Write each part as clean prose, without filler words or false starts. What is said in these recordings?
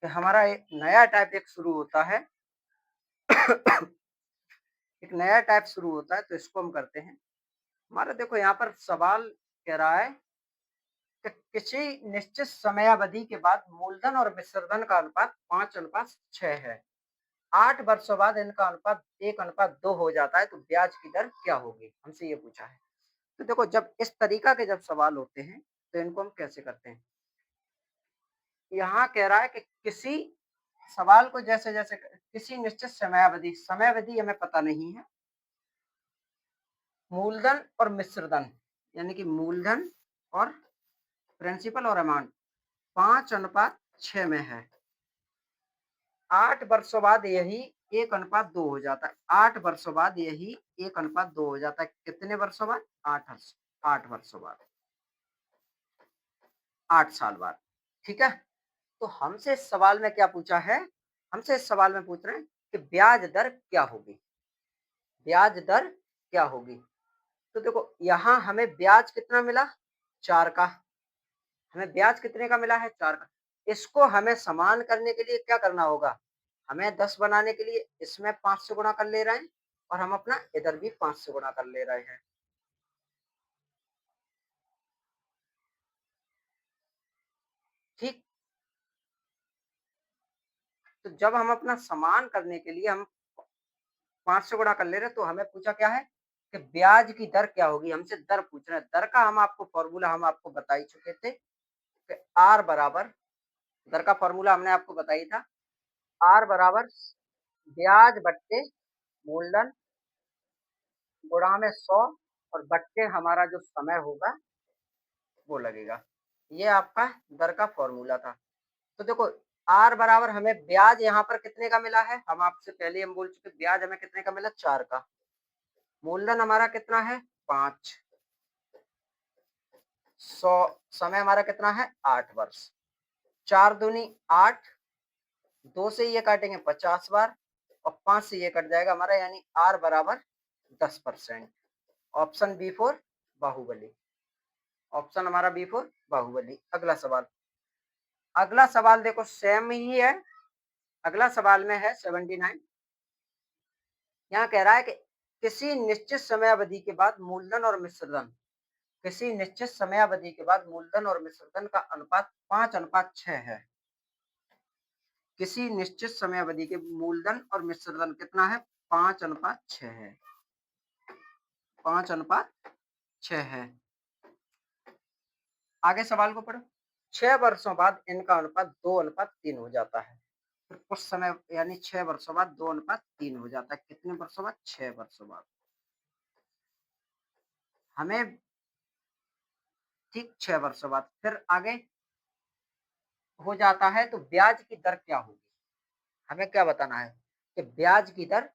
कि हमारा एक नया टाइप एक शुरू होता है। एक नया टाइप शुरू होता है, तो इसको हम करते हैं। हमारा देखो यहाँ पर सवाल कह रहा है कि किसी निश्चित समयावधि के बाद मूलधन और मिश्रधन का अनुपात 5:6 है। 8 वर्षों बाद इनका अनुपात 1:2 हो जाता है, तो ब्याज की दर क्या होगी? हमसे ये पूछा है। तो देखो, जब इस तरीका के जब सवाल होते हैं, तो इनको हम कैसे करते हैं? यहाँ कह रहा है कि किसी सवाल को जैसे-जैसे किसी निश्चित समयावधि, समयावधि हमें पता नहीं है। मूलधन और मिश्रधन, यानी कि मूलधन और प्रिंसिपल और अमाउंट 5:6 में है। 8 वर्षों बाद यही 1:2 हो जाता है। 8 वर्षों बाद यही 1:2 हो जाता है। कितने वर्षों बाद? 8 वर्षों बाद, 8 साल बाद। ठीक है? तो हमसे इस सवाल में क्या पूछा है? हमसे इस सवाल में पूछ रहे हैं कि ब्याज दर क्या होगी? ब्याज दर क्या होगी? तो देखो, यहाँ हमें ब्याज कितना मिला? 4 का। हमें ब्याज कितने का मिला है? 4 का। इसको हमें समान करने के लिए क्या करना होगा? हमें 10 बनाने के लिए इसमें 5 से गुणा कर ले रहे हैं और हम अपना इधर भी 5 से गुणा कर ले रहे हैं। ठीक? तो जब हम अपना समान करने के लिए हम 5 से गुणा कर ले रहे हैं, तो हमें पूछा क्या है कि ब्याज की दर क्या होगी? हमसे दर पूछ रहे हैं। दर का हम आपको फ़ॉर्मूला हम आपको बता ही चुके थे कि आर बराबर, दर का फ़ॉर्मूला हमने आपको बताई था। आर बराबर ब्याज बट्टे मूलधन गुणा में 100 और बट्टे हमारा जो समय होगा वो लगेगा। ये आपका दर का फ़ॉर्मूला था। तो देखो, आर बराबर हमें ब्याज यहाँ पर कितने का मिला है? हम आपसे पहले हम बोल चुके, ब्याज हमें कितने का मिला? 4 का। मूलधन हमारा कितना है? 5। 100, समय हमारा कितना है? 8 वर्ष। 4 दूनी 8, 2 से ये काटेंगे 50 बार और 5 से ये कट जाएगा हमारा, यानी आर बराबर 10%। Option B for Bahubali. Option हमारा बी फॉर बाहुबली। अगला सवाल। अगला सवाल देखो सेम ही है। अगला सवाल में है 79। यहाँ कह रहा है कि किसी निश्चित समयावधि के बाद मूलधन और मिश्रधन, किसी निश्चित समयावधि के बाद मूलधन और मिश्रधन का अनुपात 5:6 है। किसी निश्चित समयावधि के मूलधन और मिश्रधन कितना है? 5:6 है। 5:6 है। आगे सवाल को पढ़ो। 6 वर्षों बाद इनका अनुपात 2:3 हो जाता है। फिर कुछ समय, यानी 6 वर्षों बाद 2:3 हो जाता है। कितने वर्षों बाद? 6 वर्षों बाद। हमें ठीक 6 वर्षों बाद फिर आगे हो जाता है, तो ब्याज की दर क्या होगी? हमें क्या बताना है कि ब्याज की दर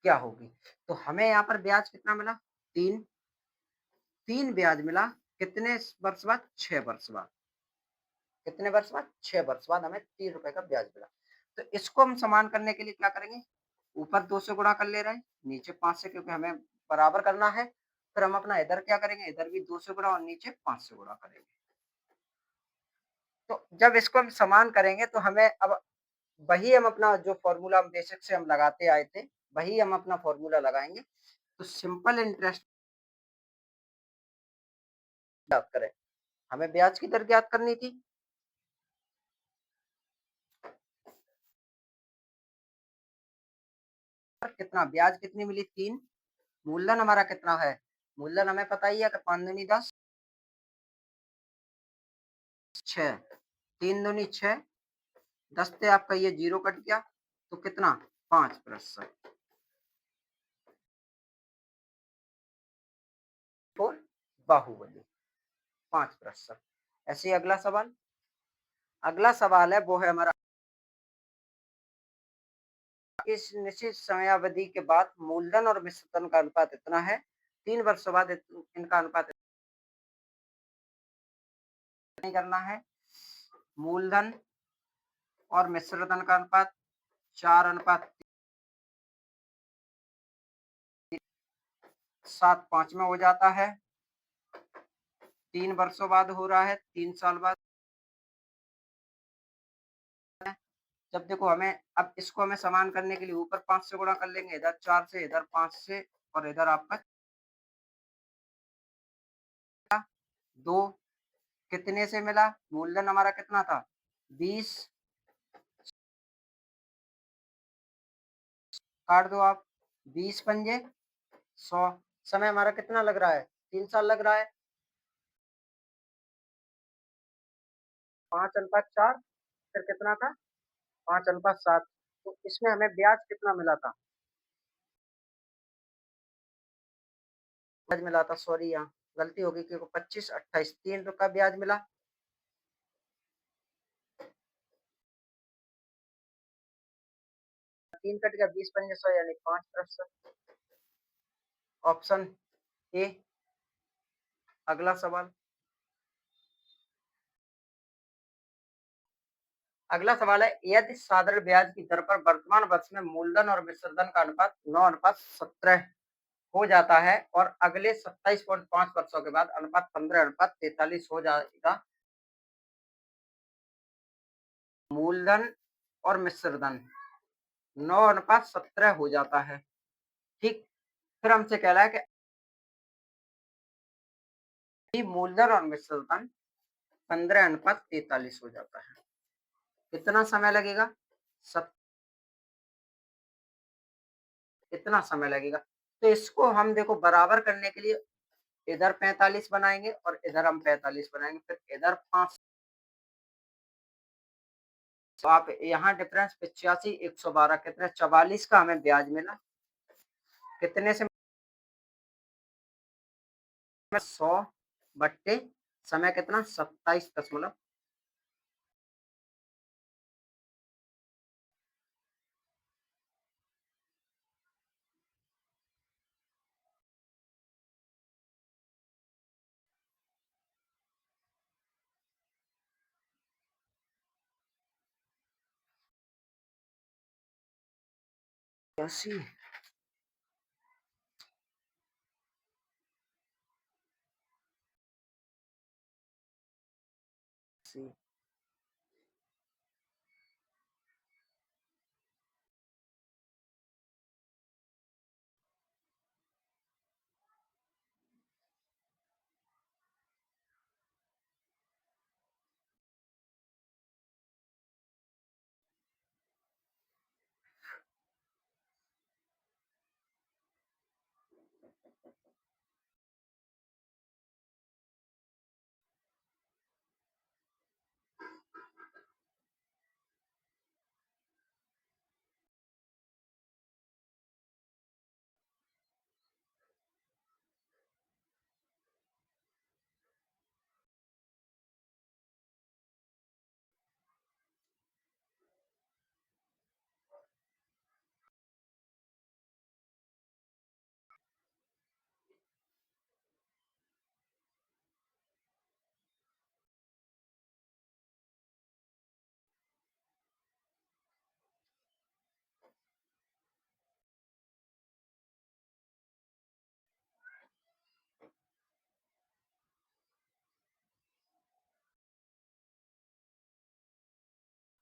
क्या होगी? तो हमें यहाँ पर ब्याज कितना मिला? 3। 3 ब्याज मिला। कितने वर्ष बाद? 6 वर्ष बाद। कितने वर्ष बाद? 6 वर्ष बाद हमें 3 रुपए का ब्याज मिला। तो इसको हम समान करने के लिए क्या करेंगे? ऊपर 2 से गुणा कर ले रहे हैं, नीचे 5 से, क्योंकि हमें बराबर करना है। फिर हम अपना इधर क्या करेंगे? इधर भी 2 से गुणा और नीचे 5 से गुणा करेंगे। तो जब इसको हम समान करेंगे, तो हमें अब वही हम अपना जो फ़ॉर्मूला हम बेसिक से हम लगाते आए थे, वही हम अपना फ़ॉर्मूला लगाएँगे। तो सिंपल इंटरेस्ट ज्ञात करें। हमें ब्याज की दर ज्ञात करनी थी। कितना ब्याज कितनी मिली? 3। मूलधन हमारा कितना है? मूलधन हमें पता ही है कि 5 दूनी 10, 6, 3 दूनी 6, 10 से आपका ये 0 कट गया, तो कितना? 5%। फोर बाहुबली 5%। ऐसे ही अगला सवाल। अगला सवाल है, वो है हमारा, इस निश्चित समयावधि के बाद मूलधन और मिश्रधन का अनुपात इतना है। 3 वर्षों बाद इनका अनुपात नहीं करना है। मूलधन और मिश्रधन का अनुपात 4:7:5 में हो जाता है। 3 वर्षों बाद हो रहा है, 3 साल बाद। जब देखो हमें अब इसको हमें समान करने के लिए ऊपर 5 से गुणा कर लेंगे, इधर 4 से, इधर 5 से और इधर आपका 2 कितने से मिला? मूलधन हमारा कितना था? 20 काट दो आप, 20 पंजे 100 समय हमारा कितना लग रहा है? 3 साल लग रहा है। 5:4 फिर कितना था? 5:7 तो इसमें हमें ब्याज कितना मिला था? ब्याज मिला था सॉरी यहाँ गलती हो गई क्योंकि 25, 28 3 का ब्याज मिला। 3 कट गया 20 पंजे 100 यानी 5%। Option A. अगला सवाल। अगला सवाल है यदि साधारण ब्याज की दर पर वर्तमान वर्ष में मूलधन और मिश्रधन का अनुपात 9:17 हो जाता है और अगले 27.5 वर्षों के बाद अनुपात 15:43 हो जाएगा। मूलधन और मिश्रधन 9:17 हो जाता है। ठीक। फिर हमसे कह रहा है कि मूलधन और मिश्रधन 15:43 हो जाता है। कितना समय लगेगा? सब इतना समय लगेगा। तो इसको हम देखो बराबर करने के लिए इधर 45 बनाएंगे और इधर हम 45 बनाएंगे, फिर इधर 5। तो आप यहाँ डिफरेंस 85 112 कितने 44 का हमें ब्याज मिला। कितने से? 100 बट्टे समय कितना 27 दशमलव। अस्सी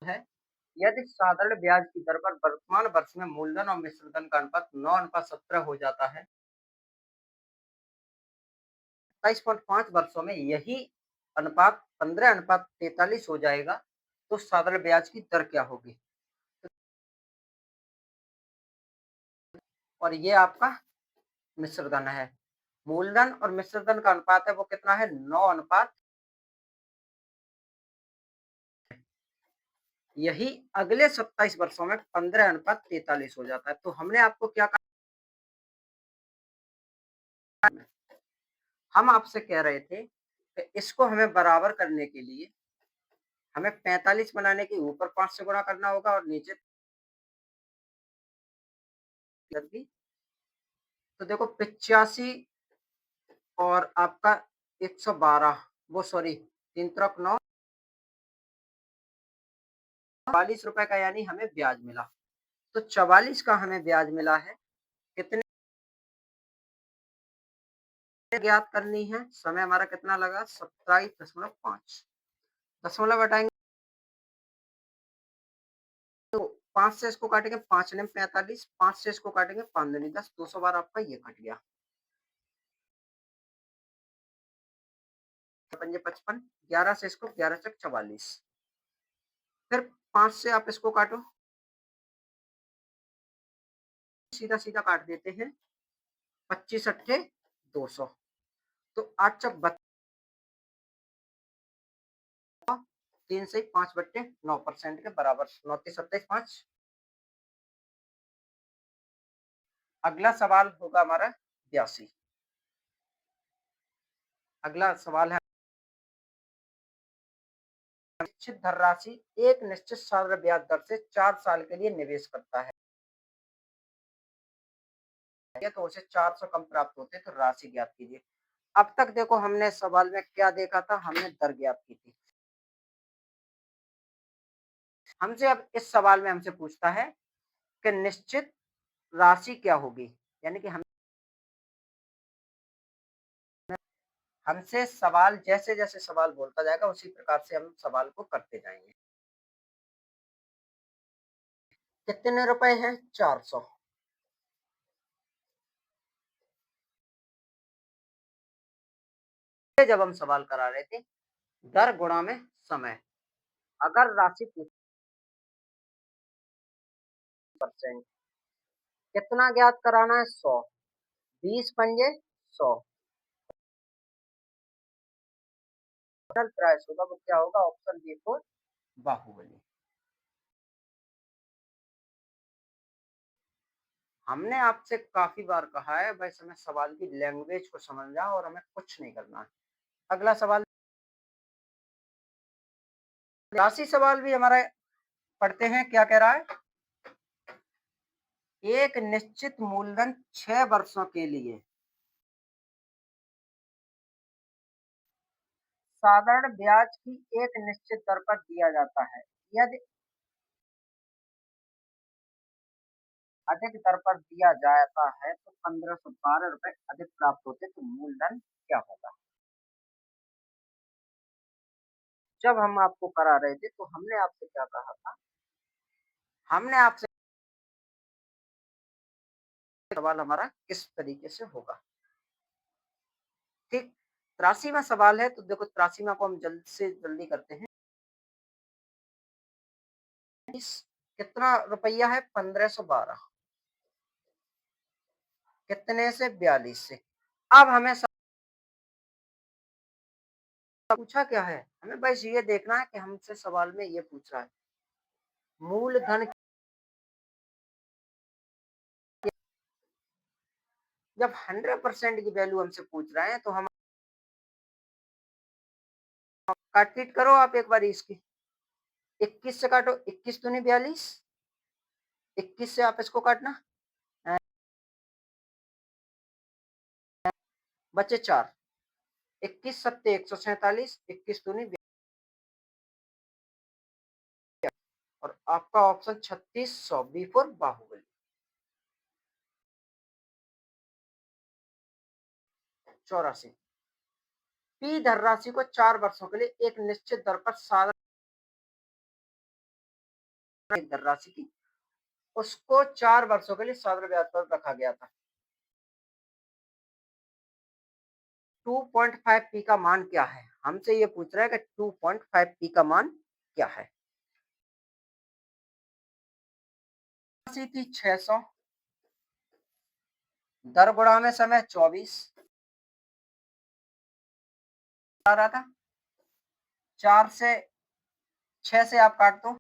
है। यदि साधारण ब्याज की दर पर वर्तमान वर्ष में मूलधन और मिश्रधन का अनुपात 9:17 हो जाता है, 27.5 वर्षों में यही अनुपात 15:43 हो जाएगा, तो साधारण ब्याज की दर क्या होगी? और ये आपका मिश्रधन है। मूलधन और मिश्रधन का अनुपात है वो कितना है? 9 यही अगले 27 वर्षों में 15:43 हो जाता है। तो हमने आपको क्या कहा? हम आपसे कह रहे थे कि इसको हमें बराबर करने के लिए हमें 45 बनाने के ऊपर 5 से गुणा करना होगा और नीचे भी। तो देखो 85 और आपका 112 वो सॉरी 3 त्रिक 9 ₹44 का यानी हमें ब्याज मिला। तो 44 का हमें ब्याज मिला है। कितने ज्ञात करनी है? समय हमारा कितना लगा? 27.5 दशमलव हटाएंगे तो 5 से इसको काटेंगे 5 ने 45, 5 से इसको काटेंगे 5 दूनी 10, 200 बार आपका ये कट गया। 5 55, 11 से इसको 11 चक 44। फिर 5 से आप इसको काटो, सीधा-सीधा काट देते हैं। 25 अट्ठे 200, तो 8 चक 3 से 5/9% के बराबर, 9 तीस 27 5। अगला सवाल होगा हमारा 82। अगला सवाल है, निश्चित धनराशि एक निश्चित साधारण ब्याज दर से 4 साल के लिए निवेश करता है, तो उसे 400 कम प्राप्त होते हैं, तो राशि ज्ञात कीजिए। अब तक देखो हमने सवाल में क्या देखा था, हमने दर ज्ञात की थी। हमसे अब इस सवाल में हमसे पूछता है कि निश्चित राशि क्या होगी, यानी कि हमसे सवाल जैसे-जैसे सवाल बोलता जाएगा उसी प्रकार से हम सवाल को करते जाएँगे। कितने रुपए हैं? 400। जब हम सवाल करा रहे थे, दर गुणा में समय। अगर राशि पूछ परसेंट, कितना ज्ञात कराना है? 100, 20 पंजे 100। टोटल प्राइस होगा वो क्या होगा? Option B for Bahubali. हमने आपसे काफ़ी बार कहा है बस हमें सवाल की लैंग्वेज को समझना है और हमें कुछ नहीं करना है। अगला सवाल, राशि सवाल भी हमारा पढ़ते हैं, क्या कह रहा है? एक निश्चित मूलधन 6 वर्षों के लिए साधारण ब्याज की एक निश्चित दर पर दिया जाता है। यदि अधिक दर पर दिया जाता है तो 1512 रुपए अधिक प्राप्त होते, तो मूलधन क्या होगा? जब हम आपको करा रहे थे तो हमने आपसे क्या कहा था? हमने आपसे सवाल हमारा किस तरीके से होगा, ठीक? 83वां सवाल है, तो देखो 83वां को हम जल्द से जल्दी करते हैं। इस कितना रुपया है? 1512, कितने से? 42 से। अब हमें पूछा क्या है? हमें बस ये देखना है कि हमसे सवाल में ये पूछ रहा है, मूलधन। जब 100% की वैल्यू हमसे पूछ रहे हैं तो हम काट-पीट करो आप एक बारी इसकी। 21 से काटो, 21 दूनी 42, 21 से आप इसको काटना, अ, बचे 4, 21 सत्ते 147, 21 दूनी और आपका option 3600 B for Bahubali. 84, P धनराशि को 4 वर्षों के लिए एक निश्चित दर पर साधारण धनराशि की, उसको 4 वर्षों के लिए साधारण ब्याज पर रखा गया था। 2.5 पी का मान क्या है? हमसे ये पूछ रहा है कि 2.5 पी का मान क्या है? राशि थी 600, दर गुणा में समय 24 आ रहा था। 4 से 6 से आप काट दो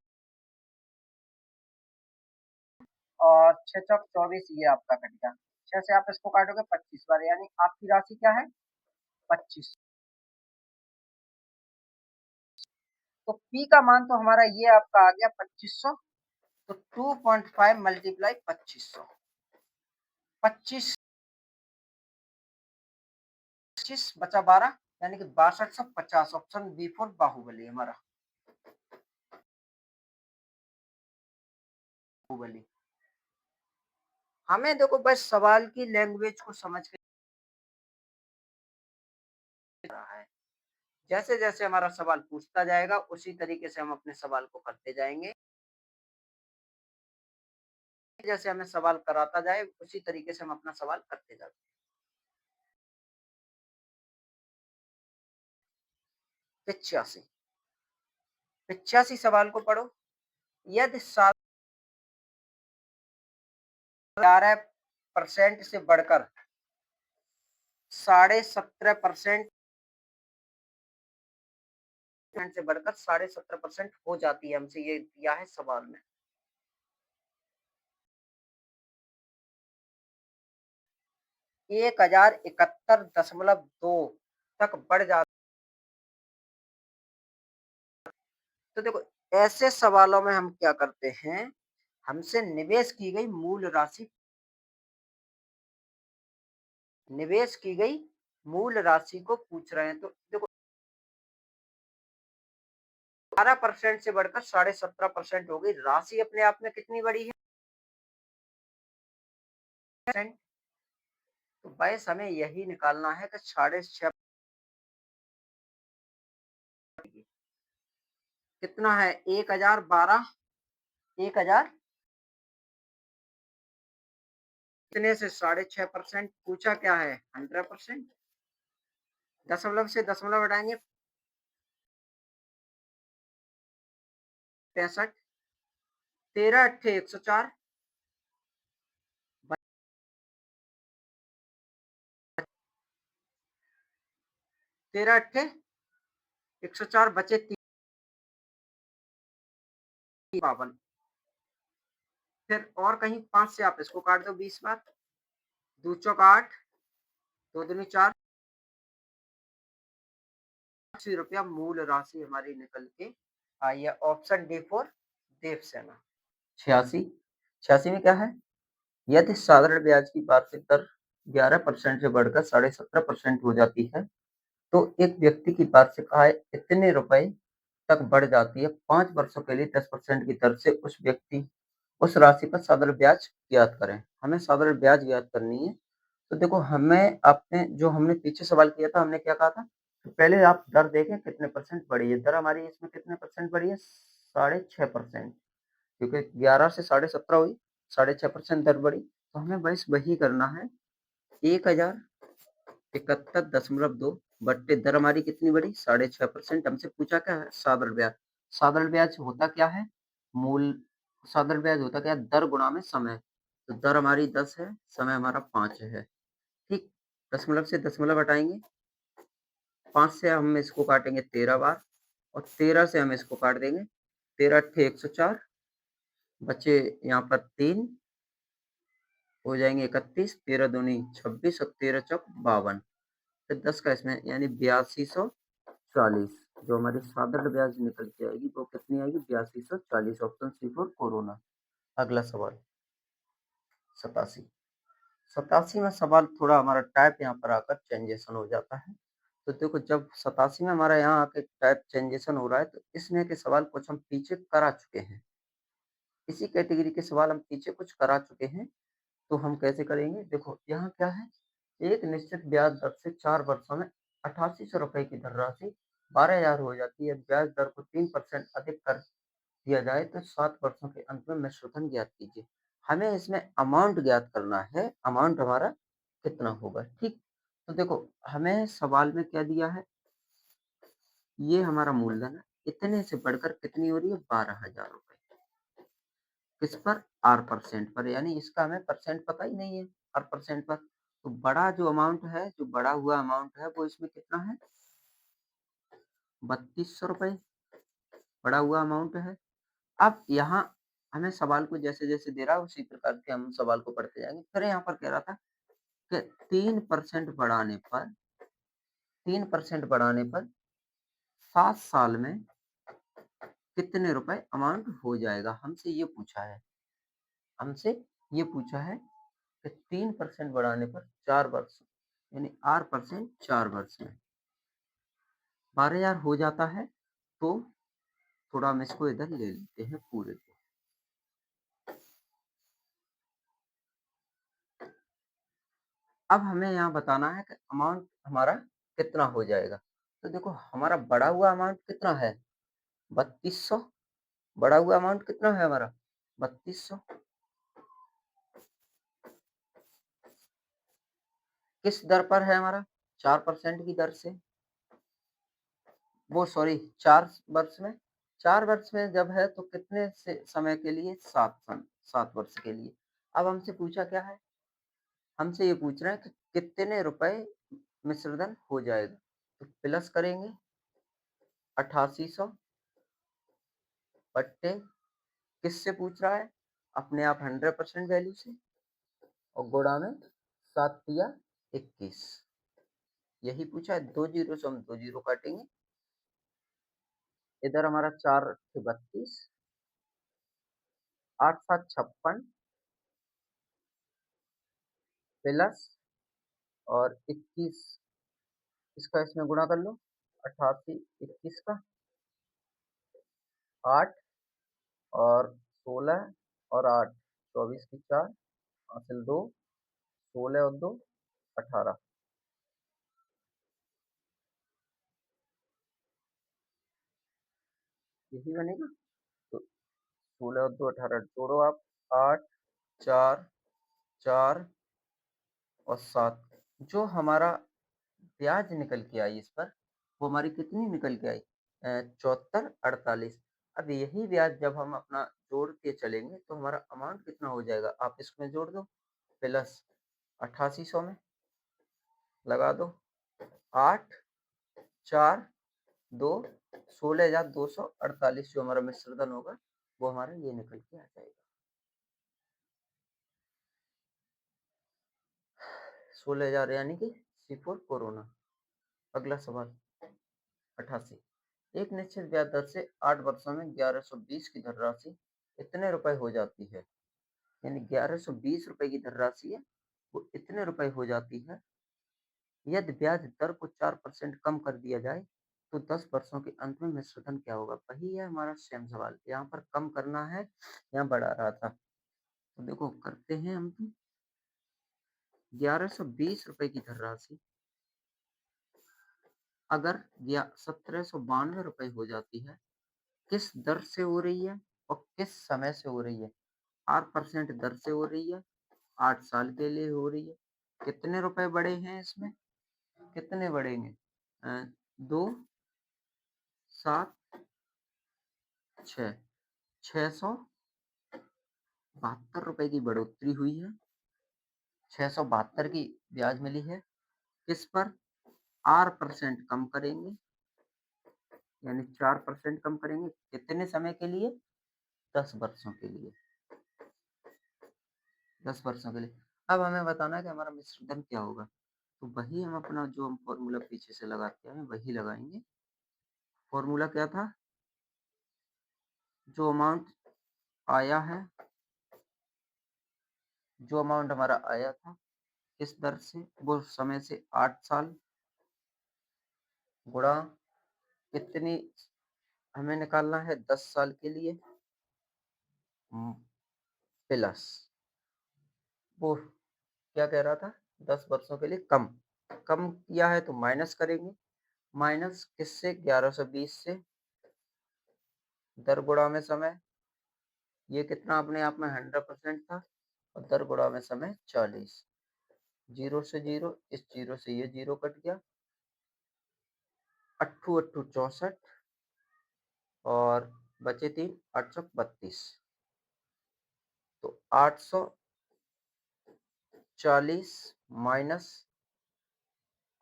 और 6 चौक 24, ये आपका कट गया। 6 से आप इसको काटोगे 25 बार, यानी आपकी राशि क्या है? 25। तो पी का मान तो हमारा ये आपका आ गया 2500, तो 2.5 मल्टीप्लाई 2500, 25 25 बचा 12, यानी कि 6250, ऑप्शन बी फॉर बाहुबली हमारा, बाहुबली। हमें देखो बस सवाल की लैंग्वेज को समझ के रहा है। जैसे-जैसे हमारा सवाल पूछता जाएगा उसी तरीके से हम अपने सवाल को करते जाएँगे। जैसे हमें सवाल कराता जाए, उसी तरीके से हम अपना सवाल करते जाते हैं। 85 85 सवाल को पढ़ो। यदि 11% से बढ़कर 17.5% से बढ़कर 17.5% हो जाती है, हमसे ये दिया है सवाल में। 1071.2 तक बढ़ जाती। तो देखो, ऐसे सवालों में हम क्या करते हैं, हमसे निवेश की गई मूल राशि को पूछ रहे हैं। तो देखो, 12% से बढ़कर 17.5% हो गई, राशि अपने आप में कितनी बड़ी है। तो बस हमें यही निकालना है कि 6.5 कितना है, 1012, 1000 इतने से 6.5% पूछा क्या है, 100%। दशमलव से दशमलव हटाएंगे, 65, 13 अट्ठे 104, 13 अट्ठे 104 बचे 52। फिर और कहीं 5 से आप इसको काट दो 20 बार, 2 चौक 8, 2 दूनी 4, 80 रुपया मूल राशि हमारी निकल के आई है। Option D for Devasena. 86 86 में क्या है, यदि साधारण ब्याज की वार्षिक दर 11% से बढ़कर 17.5% हो जाती है, तो एक व्यक्ति की वार्षिक आय इतने रुपए तक बढ़ जाती है। 5 वर्षों के लिए 10% की दर से उस राशि पर साधारण ब्याज ज्ञात करें। हमें साधारण ब्याज ज्ञात करनी है। तो देखो, हमें आपने जो हमने पीछे सवाल किया था, हमने क्या कहा था, तो पहले आप दर देखें कितने परसेंट बढ़ी है। दर हमारी इसमें कितने परसेंट बढ़ी है, 6.5%, क्योंकि 11 से 17.5 हुई, 6.5% दर बढ़ी। तो हमें बस वही करना है, 1071.2 बट्टे दर हमारी कितनी बढ़ी, 6.5%। हमसे पूछा क्या है, साधारण ब्याज। साधारण ब्याज होता क्या है, मूल साधारण ब्याज होता क्या है, दर गुणा में समय। तो दर हमारी 10 है, समय हमारा 5 है। ठीक, दशमलव से दशमलव हटाएंगे, 5 से हम इसको काटेंगे 13 बार, और 13 से हम इसको काट देंगे, 13 अट्ठे 104, बचे यहाँ पर 3 हो जाएंगे 31, 13 दूनी 26 और 13 चौक 52। फिर 10 का इसमें यानी 8240, जो हमारी साधारण ब्याज निकल के आएगी वो कितनी आएगी, 8240। Option C for corona. अगला सवाल 87। 87 में सवाल थोड़ा हमारा टाइप यहाँ पर आकर चेंजेशन हो जाता है। तो देखो, जब 87 में हमारा यहाँ आके टाइप चेंजेशन हो रहा है, तो इसमें के सवाल कुछ हम पीछे करा चुके हैं, इसी कैटेगरी के सवाल हम पीछे कुछ करा चुके हैं। तो हम कैसे करेंगे, देखो यहाँ क्या है, एक निश्चित ब्याज दर से 4 वर्षों में 8800 रुपए की धनराशि 12,000 हो जाती है। ब्याज दर को 3% अधिक कर दिया जाए तो 7 वर्षों के अंत में मिश्रधन ज्ञात कीजिए। हमें इसमें अमाउंट ज्ञात करना है, अमाउंट हमारा कितना होगा। ठीक, तो देखो, हमें सवाल में क्या दिया है, ये हमारा मूलधन है, इतने से बढ़कर कितनी हो रही है, 12,000 रुपए। किस पर, आर परसेंट पर, यानी इसका हमें परसेंट पता ही नहीं है, आर परसेंट पर। तो बड़ा जो अमाउंट है, जो बड़ा हुआ अमाउंट है, वो इसमें कितना है, 3200 रुपए बड़ा हुआ अमाउंट है। अब यहाँ हमें सवाल को जैसे जैसे दे रहा है उसी प्रकार के हम सवाल को पढ़ते जाएंगे। फिर यहाँ पर कह रहा था कि 3% बढ़ाने पर 7 साल में कितने रुपए अमाउंट हो जाएगा, हमसे ये पूछा है कि 3% बढ़ाने पर 4 वर्ष, यानी आर परसेंट 4 वर्ष में 12,000 हो जाता है। तो थोड़ा हम इसको इधर ले लेते हैं पूरे को। अब हमें यहाँ बताना है कि अमाउंट हमारा कितना हो जाएगा। तो देखो, हमारा बढ़ा हुआ अमाउंट कितना है, 3200। बढ़ा हुआ अमाउंट कितना है हमारा, 3200। किस दर पर है हमारा? 4% की दर से, वो सॉरी 4 वर्ष में, 4 वर्ष में जब है तो कितने से समय के लिए? 7 वर्ष के लिए। अब हमसे पूछा क्या है? हमसे ये पूछ रहे हैं कि कितने रुपए मिश्रधन हो जाएगा? तो प्लस करेंगे 8800 बट्टे किससे पूछ रहा है? अपने आप 100% वैल्यू से, और गुणा में 7 तिया 21, यही पूछा है। 2 जीरो से हम 2 जीरो काटेंगे, इधर हमारा 4 से 32, 8 7 56 प्लस और 21, इसका इसमें गुणा कर लो, 88 21 का 8 और 16 और 8 24 की 4 हासिल 2, 16 और 2 18, यही बनेगा। तो 16 और 2 18 जोड़ो आप, 8 4 4 और 7, जो हमारा ब्याज निकल के आई इस पर, वो हमारी कितनी निकल के आई? 7448। अब यही ब्याज जब हम अपना जोड़ के चलेंगे तो हमारा अमाउंट कितना हो जाएगा? आप इसमें जोड़ दो, प्लस 8800 में लगा दो, 8 4 2 16,248 जो हमारा मिश्रधन होगा वो हमारा ये निकल के आ जाएगा। 16,000 यानी कि C4 कोरोना। अगला सवाल 88, एक निश्चित ब्याज दर से 8 वर्षों में 1120 की धनराशि इतने रुपए हो जाती है, यानी 1120 रुपए की धनराशि है वो इतने रुपए हो जाती है यदि ब्याज दर को 4% कम कर दिया जाए तो 10 वर्षों के अंत में मिश्रधन क्या होगा? वही है हमारा सेम सवाल, यहाँ पर कम करना है, यहाँ बढ़ा रहा था। तो देखो करते हैं हम, 1120 रुपए की धनराशि अगर 1792 रुपए हो जाती है, किस दर से हो रही है और किस समय से हो रही है? 8% दर से हो रही है, 8 साल के लिए हो रही है। कितने रुपए बढ़े हैं इसमें? कितने बढ़ेंगे? 2 7 6 672 रुपए की बढ़ोतरी हुई है, 672 की ब्याज मिली है। किस पर? 8% कम करेंगे, यानी 4% कम करेंगे। कितने समय के लिए? 10 वर्षों के लिए, 10 वर्षों के लिए। अब हमें बताना है कि हमारा मिश्रधन क्या होगा, तो वही हम अपना जो हम फॉर्मूला पीछे से लगाते हैं वही लगाएंगे। फॉर्मूला क्या था? जो अमाउंट आया है, जो अमाउंट हमारा आया था किस दर से, वो समय से 8 साल गुणा कितनी हमें निकालना है? 10 साल के लिए, प्लस वो क्या कह रहा था? 10 वर्षों के लिए कम, कम किया है तो माइनस करेंगे, माइनस किससे? 1120 से, दर गुणा में समय, ये कितना अपने आप में 100% था, और दर गुणा में समय 40, जीरो से जीरो, इस जीरो से ये जीरो कट गया, अट्ठू अट्ठू 64 और बचे 3 832, तो 840 माइनस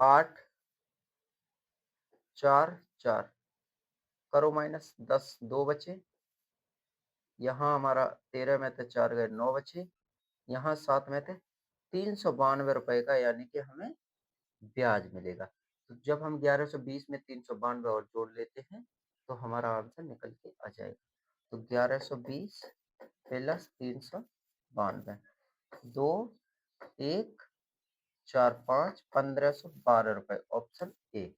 8 4 4 करो माइनस, 10 2 बचे, यहाँ हमारा 13 में थे 4 गए 9 बचे, यहाँ 7 में थे 392 रुपए का, यानी कि हमें ब्याज मिलेगा। तो जब हम 1120 में 392 और जोड़ लेते हैं तो हमारा आंसर निकल के आ जाएगा। तो 1120 प्लस 392, 2 1 4 5 1512 रुपए, ऑप्शन ए।